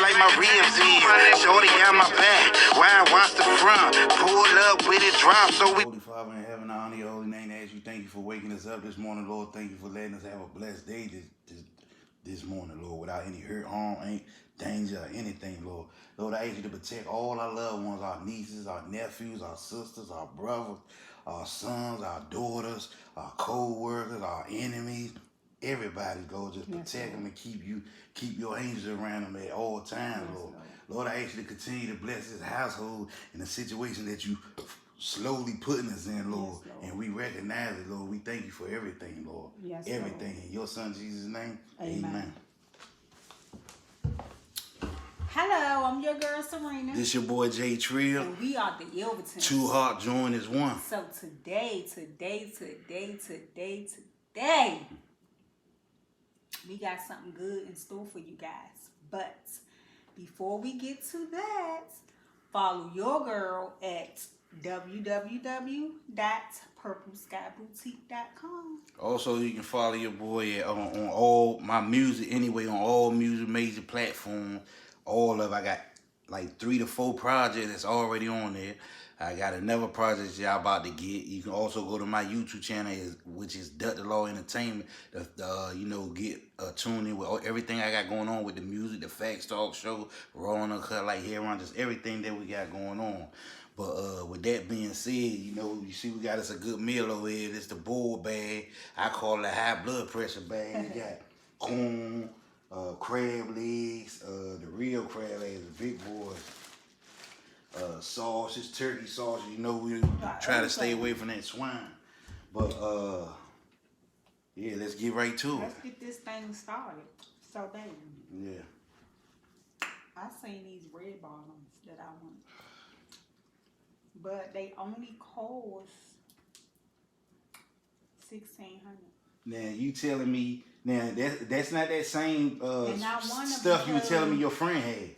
like my ribs in. Shorty got my back, why watch the front? Pull up with it drop, so we. Holy Father in heaven, I honor your holy name. As you thank you for waking us up this morning, Lord. Thank you for letting us have a blessed day this morning, Lord, without any hurt, harm, danger, or anything, Lord. Lord, I ask you to protect all our loved ones, our nieces, our nephews, our sisters, our brothers, our sons, our daughters, our co-workers, our enemies, everybody, Lord. Just protect them and keep your angels around them at all times, Lord. Lord, I ask you to continue to bless this household in the situation that you slowly putting us in, Lord. And we recognize it, Lord. We thank you for everything, Lord. Everything. Lord. In your son Jesus' name, amen. Hello, I'm your girl Serena. This your boy Jay Trill. And we are the Yelverton. Two heart joined as one. So today, we got something good in store for you guys. But before we get to that, follow your girl at www.purpleskyboutique.com. Also, you can follow your boy on all my music anyway, on all music major platforms. All of I got like 3 to 4 projects that's already on there. I got another project y'all about to get. You can also go to my YouTube channel, which is Dr. Law Entertainment. Get tuned in with everything I got going on with the music, the Facts Talk Show, Raw and Uncut, like here on, just everything that we got going on. But with that being said, you see we got us a good meal over here. This the bull bag. I call it a high blood pressure bag. We got corn, crab legs, the real crab legs, the big boys. Sausage, turkey sausage. We try to stay away from that swine. But yeah, let's get right to it. Let's get this thing started. So baby. Yeah. I seen these red bottoms that I want. But they only cost $1,600. Now you telling me that's not that same stuff you were telling me your friend had.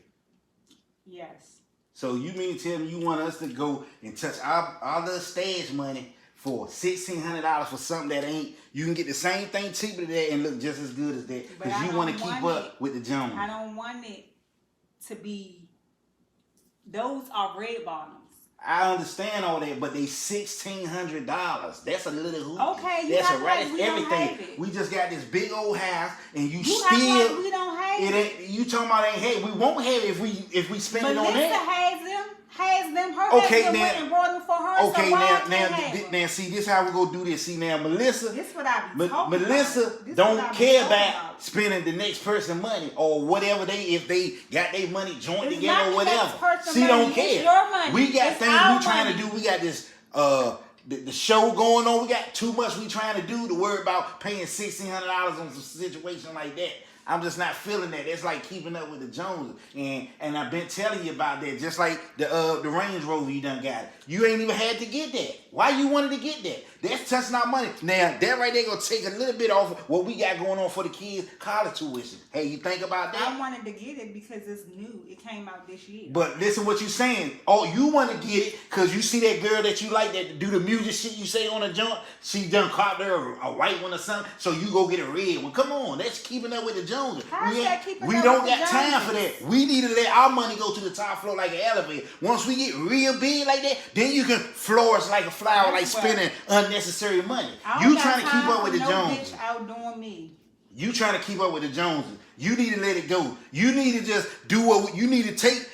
Yes. So you mean to tell me you want us to go and touch our little stash money for $1,600 for something that ain't, you can get the same thing cheaper than that and look just as good as that because you want to keep up with the Jones. I don't want it to be, those are red bottoms. I understand all that, but they $1,600. That's a little hoop. Okay, you that's act like we everything. Don't have it. We just got this big old house, and you still. Act like we don't have it. You talking about ain't have? We won't have it if we spend it on that. Melissa has them. Her husband went and brought them for her. Okay, so now, see, this how we gonna do this. See, now, Melissa. This what I be talking Melissa about. don't care about spending the next person money or whatever if they got their money joined together or whatever. She don't care. It's your money. We got things we trying to do. We got this the show going on. We got too much we trying to do to worry about paying $1,600 on some situation like that. I'm just not feeling that. It's like keeping up with the Joneses. And I've been telling you about that. Just like the Range Rover you done got. You ain't even had to get that. Why you wanted to get that? That's touching our money. Now, that right there gonna take a little bit off what we got going on for the kids' college tuition. Hey, you think about that? I wanted to get it because it's new. It came out this year. But listen what you saying. Oh, you want to get it because you see that girl that you like that do the music shit you say on the jump. She done caught her a white one or something. So you go get a red one. Come on, that's keeping up with the Joneses. We don't got time for that. We need to let our money go to the top floor like an elevator. Once we get real big like that, then you can flourish like a flower, like spending unnecessary money. You trying to keep up with the Joneses. Bitch outdoing me. You trying to keep up with the Joneses. You need to let it go. You need to just do what you need to take.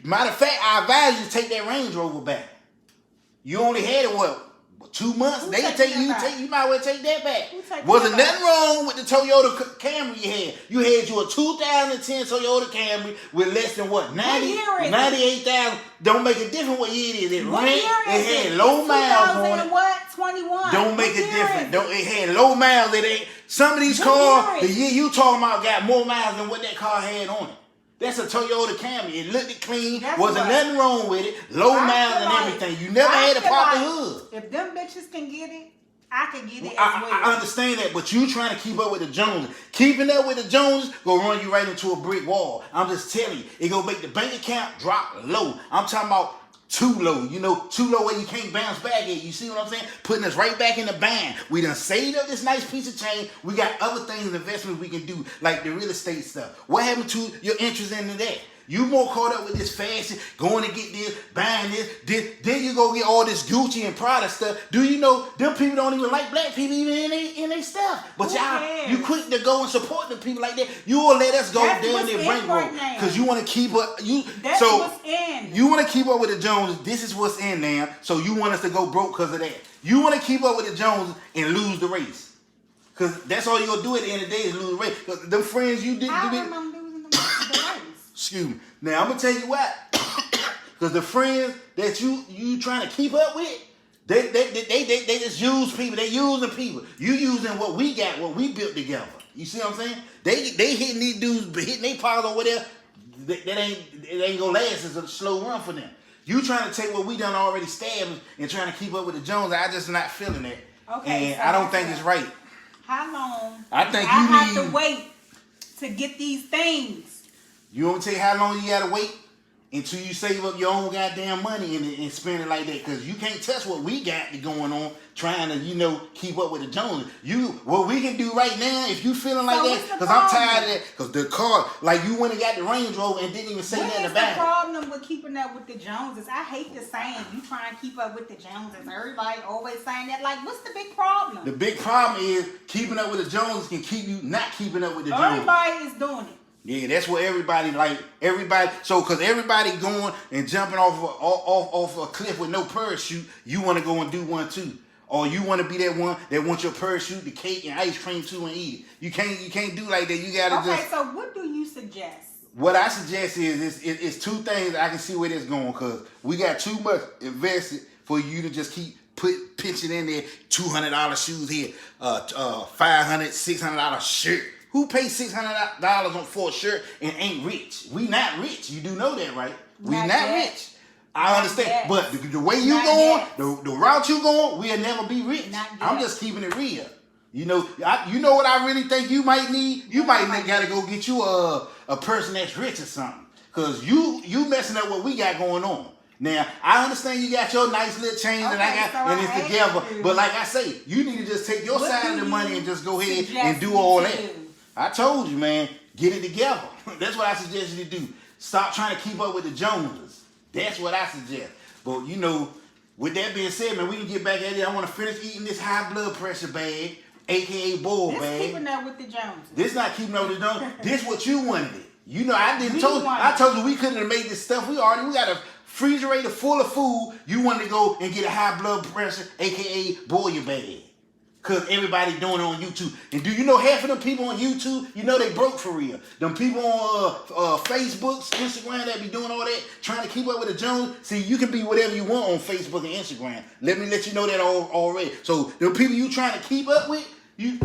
Matter of fact, I advise you to take that Range Rover back. You only had it 2 months? You might as well take that back. Wasn't nothing wrong with the Toyota Camry you had. You had a 2010 Toyota Camry with less than 98,000. Don't make a difference what year it is. It had low miles on it. 21. Don't make a difference. It had low miles. Some of these cars, the year you talking about, got more miles than what that car had on it. That's a Toyota Camry. It looked clean. Wasn't nothing wrong with it. Low miles and everything. You never had to pop the hood. If them bitches can get it, I can get it as well. I understand that, but you trying to keep up with the Joneses. Keeping up with the Joneses gonna run you right into a brick wall. I'm just telling you. It gonna make the bank account drop low. I'm talking about too low, too low where you can't bounce back at. You see what I'm saying? Putting us right back in the band. We done saved up this nice piece of change. We got other things, investments we can do, like the real estate stuff. What happened to your interest in that? You more caught up with this fashion, going to get this, buying this. Then you go get all this Gucci and Prada stuff. Do you know them people don't even like black people even in their stuff? But y'all, you quick to go and support them people like that. You will let us go down there bankroll because you want to keep up. That's what's in. You want to keep up with the Joneses. This is what's in now. So you want us to go broke because of that. You want to keep up with the Joneses and lose the race. Because that's all you're going to do at the end of the day is lose the race. Because them friends you didn't do it. I'm losing the race. Excuse me. Now, I'm going to tell you why. Because the friends that you trying to keep up with, they just use people. They using people. You using what we got, what we built together. You see what I'm saying? They hitting these dudes, hitting their piles or whatever. It ain't going to last. It's a slow run for them. You trying to take what we done already established and trying to keep up with the Joneses. I just not feeling that. Okay. And I don't think it's right. How long? I think I have to wait to get these things. You want me to tell you how long you gotta wait until you save up your own goddamn money and spend it like that? Because you can't touch what we got going on trying to, keep up with the Joneses. What we can do right now, if you feeling like that, because I'm tired of that, because the car, like you went and got the Range Rover and didn't even say nothing about it. What is the problem with keeping up with the Joneses? I hate the saying, you trying to keep up with the Joneses. Everybody always saying that. Like, what's the big problem? The big problem is keeping up with the Joneses can keep you not keeping up with the Joneses. Everybody is doing it. Yeah, that's what everybody. So because everybody going and jumping off a cliff with no parachute, you want to go and do one too. Or you want to be that one that wants your parachute, the cake, and ice cream too and eat it. You can't do like that. You gotta Okay, so what do you suggest? What I suggest is it's two things I can see where this going, because we got too much invested for you to just keep pitching in there. $200 shoes here, $500, $600 shirt. Who pays $600 for a shirt and ain't rich? We not rich. You do know that, right? We not rich. I understand, but the way you going, the route you going, we'll never be rich. I'm just keeping it real. You know what I really think you might need? You might gotta go get you a person that's rich or something, cause you messing up what we got going on. Now I understand you got your nice little chains and and it's together, but like I say, you need to just take your side of the money and just go ahead and do all that. I told you, man, get it together. That's what I suggest you to do. Stop trying to keep up with the Joneses. That's what I suggest. But with that being said, man, we can get back at it. I want to finish eating this high blood pressure bag, aka bull bag. This keeping up with the Joneses. This not keeping up with the Joneses. This what you wanted it. I told you we couldn't have made this stuff. We got a refrigerator full of food. You wanted to go and get a high blood pressure, aka boil bag. Because everybody doing it on YouTube. And do you know half of them people on YouTube, they broke for real. Them people on Facebook, Instagram that be doing all that, trying to keep up with the Joneses. See, you can be whatever you want on Facebook and Instagram. Let me let you know that already. So the people you trying to keep up with, you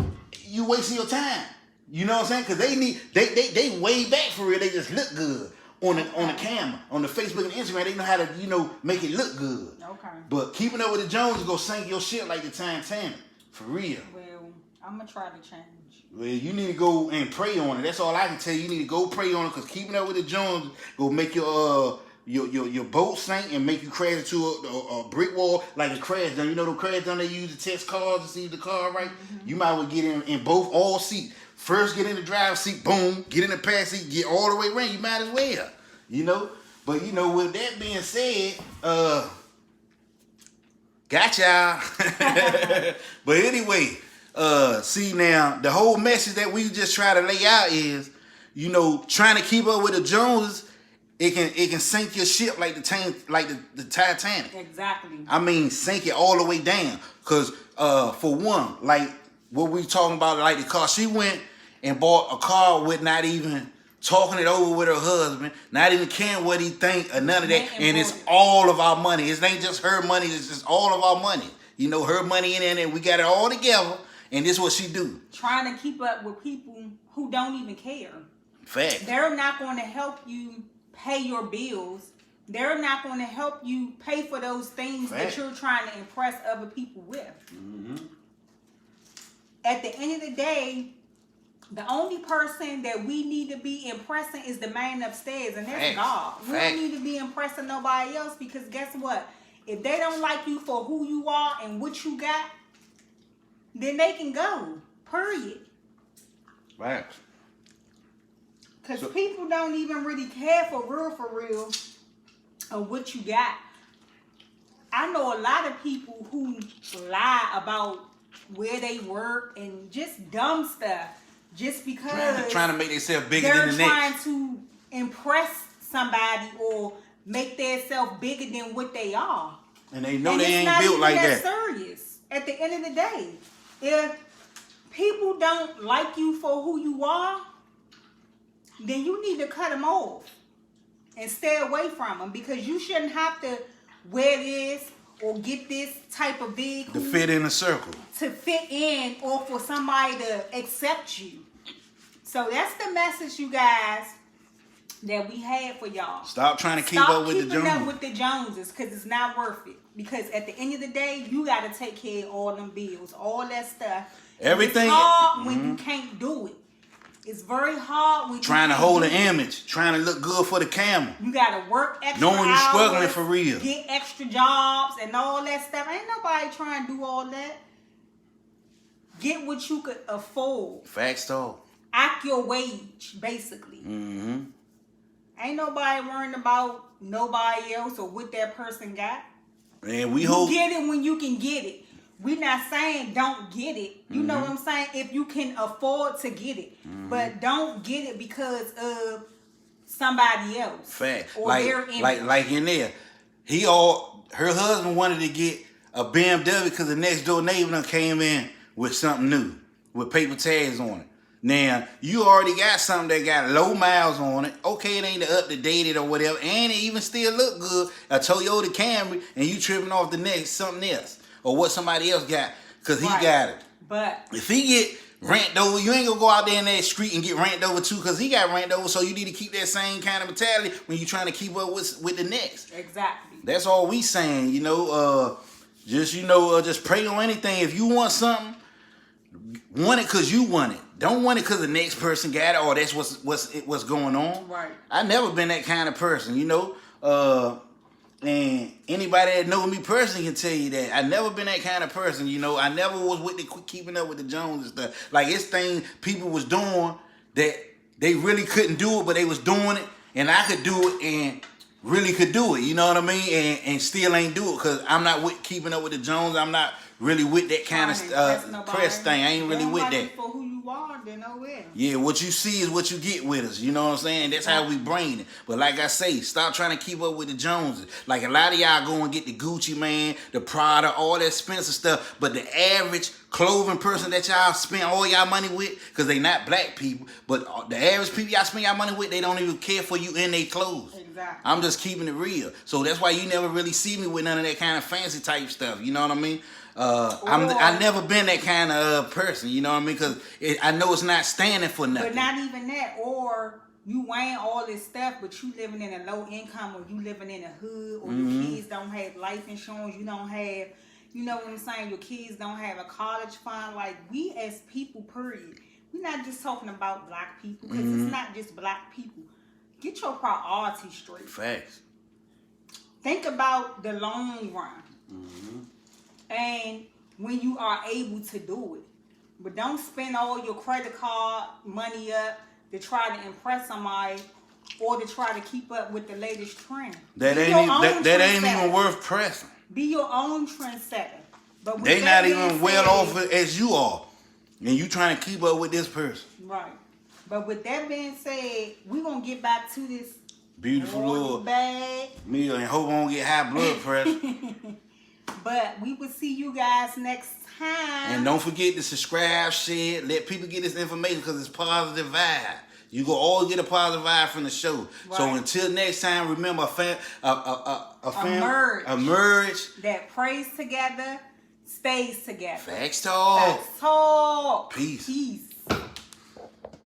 wasting your time. You know what I'm saying? Because they way back for real. They just look good on the camera, on the Facebook and Instagram. They know how to, make it look good. Okay. But keeping up with the Joneses go sink your shit like the Titanic. For real. Well, I'm going to try to change. Well, you need to go and pray on it. That's all I can tell you. You need to go pray on it, because keeping up with the Joneses will make your boat sink and make you crash into a brick wall like a crash done. You know the crash done they use to test cars to see if the car right? Mm-hmm. You might as well get in all seats. First get in the driver's seat, boom. Get in the passenger seat, get all the way around. You might as well. But with that being said, got y'all. But anyway, see now, the whole message that we just try to lay out is, trying to keep up with the Joneses, it can sink your ship like the Titanic. Exactly. I mean, sink it all the way down. Cause for one, like what we talking about, like the car, she went and bought a car with not even talking it over with her husband, not even caring what he think or none of that, and it's all of our money. It ain't just her money, it's just all of our money. Her money in there, and we got it all together, and this is what she do. Trying to keep up with people who don't even care. Fact. They're not going to help you pay your bills. They're not going to help you pay for those things that you're trying to impress other people with. Mm-hmm. At the end of the day, the only person that we need to be impressing is the man upstairs, and that's God. We don't need to be impressing nobody else, because guess what? If they don't like you for who you are and what you got, then they can go. Period. Right. Because people don't even really care for real, of what you got. I know a lot of people who lie about where they work and just dumb stuff just because trying to make themselves bigger than the next. They're trying to impress somebody or make themselves bigger than what they are. And they know they ain't built like that. Serious. At the end of the day, if people don't like you for who you are, then you need to cut them off and stay away from them, because you shouldn't have to wear this or get this type of vehicle to fit in a circle. To fit in or for somebody to accept you. So that's the message, you guys, that we had for y'all. Stop trying to keep up with the Joneses. Stop keeping up with the Joneses, because it's not worth it. Because at the end of the day, you got to take care of all them bills, all that stuff. Everything. It's hard when you can't do it. It's very hard when you trying to hold an image, trying to look good for the camera. You got to work extra knowing you're struggling hours, for real. Get extra jobs and all that stuff. Ain't nobody trying to do all that. Get what you could afford. Facts though. Act your wage, basically. Mm-hmm. Ain't nobody worrying about nobody else or what that person got. And we you get it when you can get it. We're not saying don't get it. You know what I'm saying? If you can afford to get it. But don't get it because of somebody else. Fact. Or like in there. Her husband wanted to get a BMW because the next door neighbor done came in with something new. With paper tags on it. Now, you already got something that got low miles on it. Okay, it ain't up to date or whatever. And it even still look good. A Toyota Camry. And you tripping off the next something else. Or what somebody else got, because he got it. But if he get ranked over, you ain't gonna go out there in that street and get ranked over too, because he got ranked over. So you need to keep that same kind of mentality when you're trying to keep up with the next. Exactly. That's all we saying, just pray on anything. If you want something, want it because you want it. Don't want it because the next person got it, or that's what's going on. Right. I never been that kind of person, And anybody that knows me personally can tell you that. I never been that kind of person, I never was with the keeping up with the Jones and stuff. Like, it's things people was doing that they really couldn't do it, but they was doing it, and I could do it and really could do it, you know what I mean? And still ain't do it, because I'm not with keeping up with the Jones. I'm not really with that kind of press thing. I ain't really with that. For who you are, then nowhere. Yeah, what you see is what you get with us. You know what I'm saying? That's how we bring it. But like I say, stop trying to keep up with the Joneses. Like, a lot of y'all go and get the Gucci, man, the Prada, all that expensive stuff. But the average clothing person that y'all spend all y'all money with, because they not black people, but the average people y'all spend y'all money with, they don't even care for you in their clothes. Exactly. I'm just keeping it real. So that's why you never really see me with none of that kind of fancy type stuff. You know what I mean? I never been that kind of person, you know what I mean? Because I know it's not standing for nothing. But not even that. Or you wearing all this stuff, but you living in a low income, or you living in a hood, or your kids don't have life insurance, you don't have, you know what I'm saying, your kids don't have a college fund. Like, we as people, period, we're not just talking about black people, because it's not just black people. Get your priorities straight. Facts. Think about the long run. And when you are able to do it. But don't spend all your credit card money up to try to impress somebody or to try to keep up with the latest trend. That ain't even worth pressing. Be your own trendsetter. But they not even well off as you are. And you trying to keep up with this person. Right. But with that being said, we're going to get back to this beautiful little bag. Me and hope I don't get high blood pressure. But we will see you guys next time. And don't forget to subscribe, share, let people get this information, because it's positive vibe. You go always get a positive vibe from the show. Right. So until next time, remember a merge that prays together, stays together. Facts talk. Facts talk. Peace. Peace.